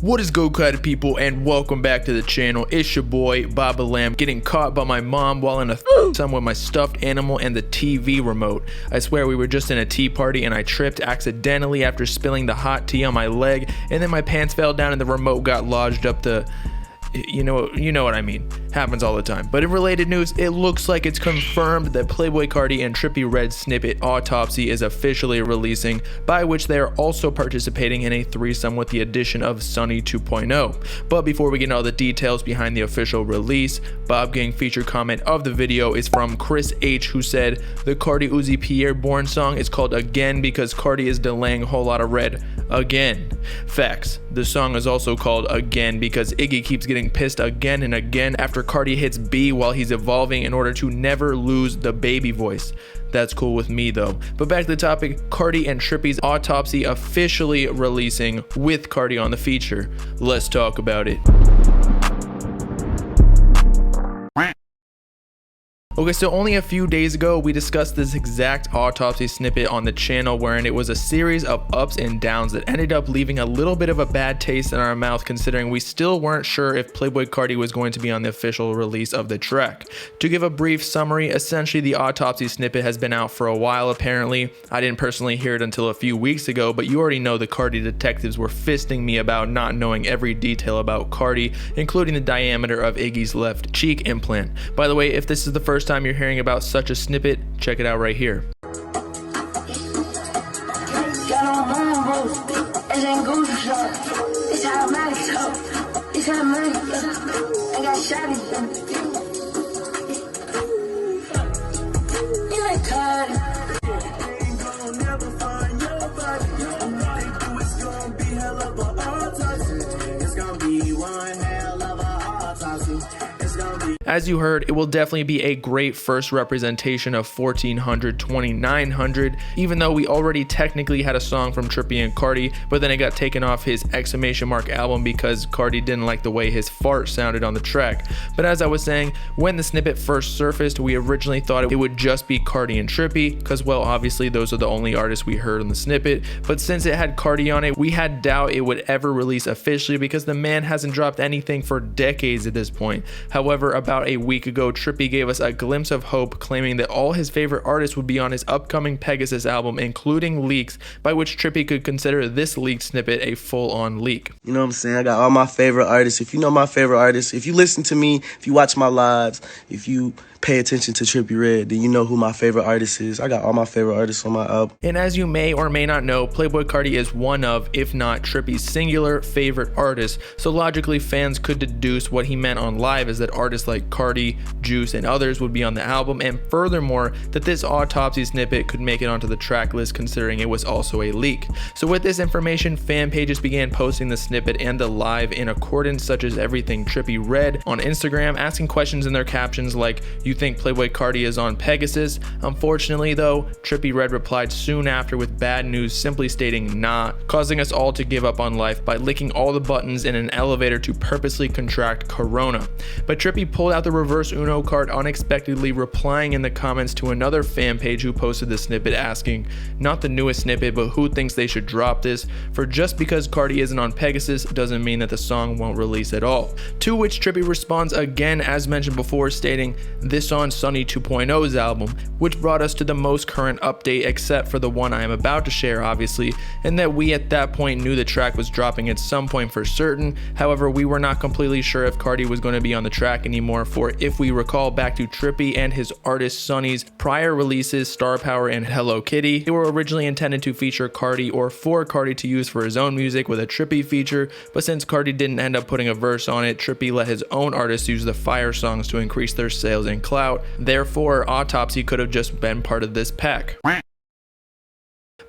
What is good, Carti people, and welcome back to the channel. It's your boy Bobbalam, getting caught by my mom while in a threesome with my stuffed animal and the TV remote. I swear we were just in a tea party and I tripped accidentally after spilling the hot tea on my leg, and then my pants fell down and the remote got lodged up the... You know what I mean. Happens all the time. But in related news, it looks like it's confirmed that Playboi Carti and Trippie Redd's snippet Autopsy is officially releasing, by which they are also participating in a threesome with the addition of Aut0psy 2.0. But before we get into all the details behind the official release, Bob Gang featured comment of the video is from Chris H, who said, "The Carti Uzi Pierre Born song is called Again because Carti is delaying Whole Lotta Red again." Facts. The song is also called Again because Iggy keeps getting pissed again and again after Carti hits B while he's evolving in order to never lose the baby voice. That's cool with me though. But back to the topic, Carti and Trippie's Autopsy officially releasing with Carti on the feature. Let's talk about it. Okay, so only a few days ago, we discussed this exact Autopsy snippet on the channel, wherein it was a series of ups and downs that ended up leaving a little bit of a bad taste in our mouth, considering we still weren't sure if Playboi Carti was going to be on the official release of the track. To give a brief summary, essentially the Autopsy snippet has been out for a while apparently. I didn't personally hear it until a few weeks ago, but you already know the Carti detectives were fisting me about not knowing every detail about Carti, including the diameter of Iggy's left cheek implant. By the way, if this is the first time you're hearing about such a snippet, check it out right here. As you heard, it will definitely be a great first representation of 1400, 2900, even though we already technically had a song from Trippie and Carti, but then it got taken off his ! album because Carti didn't like the way his fart sounded on the track. But as I was saying, when the snippet first surfaced, we originally thought it would just be Carti and Trippie, because well, obviously those are the only artists we heard on the snippet, but since it had Carti on it, we had doubt it would ever release officially because the man hasn't dropped anything for decades at this point. However, about a week ago, Trippie gave us a glimpse of hope, claiming that all his favorite artists would be on his upcoming Pegasus album, including leaks, by which Trippie could consider this leaked snippet a full-on leak. You know what I'm saying? I got all my favorite artists. If you know my favorite artists, if you listen to me, if you watch my lives, if you pay attention to Trippie Redd, then you know who my favorite artist is. I got all my favorite artists on my album. And as you may or may not know, Playboi Carti is one of, if not Trippie's singular favorite artists, so logically fans could deduce what he meant on live is that artists like Carti, Juice, and others would be on the album, and furthermore, that this Autopsy snippet could make it onto the track list considering it was also a leak. So with this information, fan pages began posting the snippet and the live in accordance, such as Everything Trippie Redd on Instagram, asking questions in their captions like, "You think Playboi Carti is on Pegasus?" Unfortunately though, Trippie Redd replied soon after with bad news, simply stating nah, causing us all to give up on life by licking all the buttons in an elevator to purposely contract corona. But Trippie pulled out the reverse Uno card unexpectedly, replying in the comments to another fan page who posted the snippet asking, not the newest snippet, but who thinks they should drop this, for just because Carti isn't on Pegasus doesn't mean that the song won't release at all. To which Trippie responds again as mentioned before, stating, "This on Aut0psy 2.0's album," which brought us to the most current update except for the one I am about to share obviously, and that we at that point knew the track was dropping at some point for certain. However, we were not completely sure if Carti was going to be on the track anymore, for if we recall back to Trippie and his artist Aut0psy's prior releases, Star Power and Hello Kitty, they were originally intended to feature Carti or for Carti to use for his own music with a Trippie feature, but since Carti didn't end up putting a verse on it, Trippie let his own artists use the fire songs to increase their sales and clout. Therefore, Autopsy could have just been part of this pack.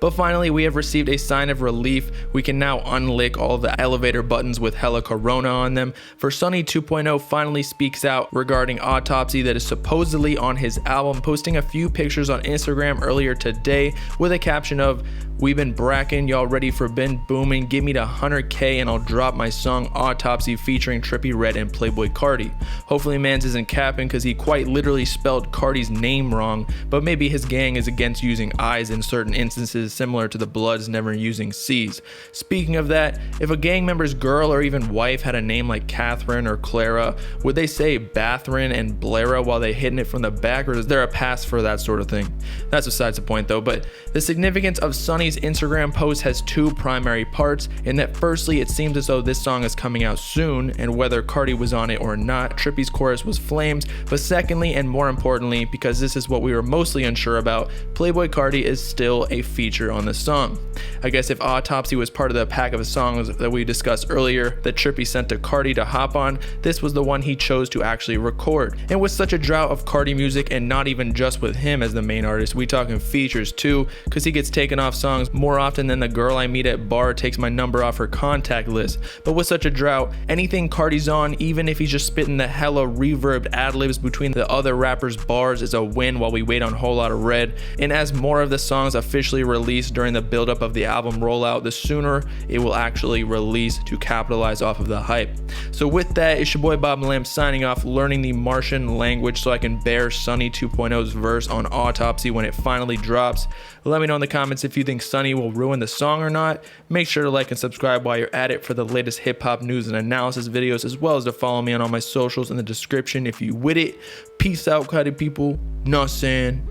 But finally, we have received a sign of relief. We can now unlick all the elevator buttons with hella corona on them, for Aut0psy 2.0 finally speaks out regarding Autopsy that is supposedly on his album, posting a few pictures on Instagram earlier today with a caption of, We've been bracking, y'all ready for been booming? Give me the 100K and I'll drop my song Autopsy featuring Trippie Redd and Playboi Carti. Hopefully mans isn't capping because he quite literally spelled Carti's name wrong, but maybe his gang is against using I's in certain instances, similar to the Bloods never using C's. Speaking of that, if a gang member's girl or even wife had a name like Catherine or Clara, would they say Bathrin and Blaira while they hitting it from the back, or is there a pass for that sort of thing? That's besides the point though, but the significance of Sonny's Instagram post has two primary parts, in that firstly, it seems as though this song is coming out soon, and whether Carti was on it or not, Trippie's chorus was flames, but secondly, and more importantly, because this is what we were mostly unsure about, Playboi Carti is still a feature on the song. I guess if Autopsy was part of the pack of songs that we discussed earlier that Trippie sent to Carti to hop on, this was the one he chose to actually record. And with such a drought of Carti music, and not even just with him as the main artist, we talking features too, because he gets taken off songs more often than the girl I meet at bar takes my number off her contact list. But with such a drought, anything Carti's on, even if he's just spitting the hella reverbed ad-libs between the other rappers' bars, is a win while we wait on Whole Lotta Red. And as more of the songs officially release during the buildup of the album rollout, the sooner it will actually release to capitalize off of the hype. So with that, it's your boy Bobbalam signing off, learning the Martian language so I can bear Sonny 2.0's verse on Autopsy when it finally drops. Let me know in the comments if you think Sonny will ruin the song or not. Make sure to like and subscribe while you're at it for the latest hip-hop news and analysis videos, as well as to follow me on all my socials in the description if you with it. Peace out, Carti people. Know what I'm saying?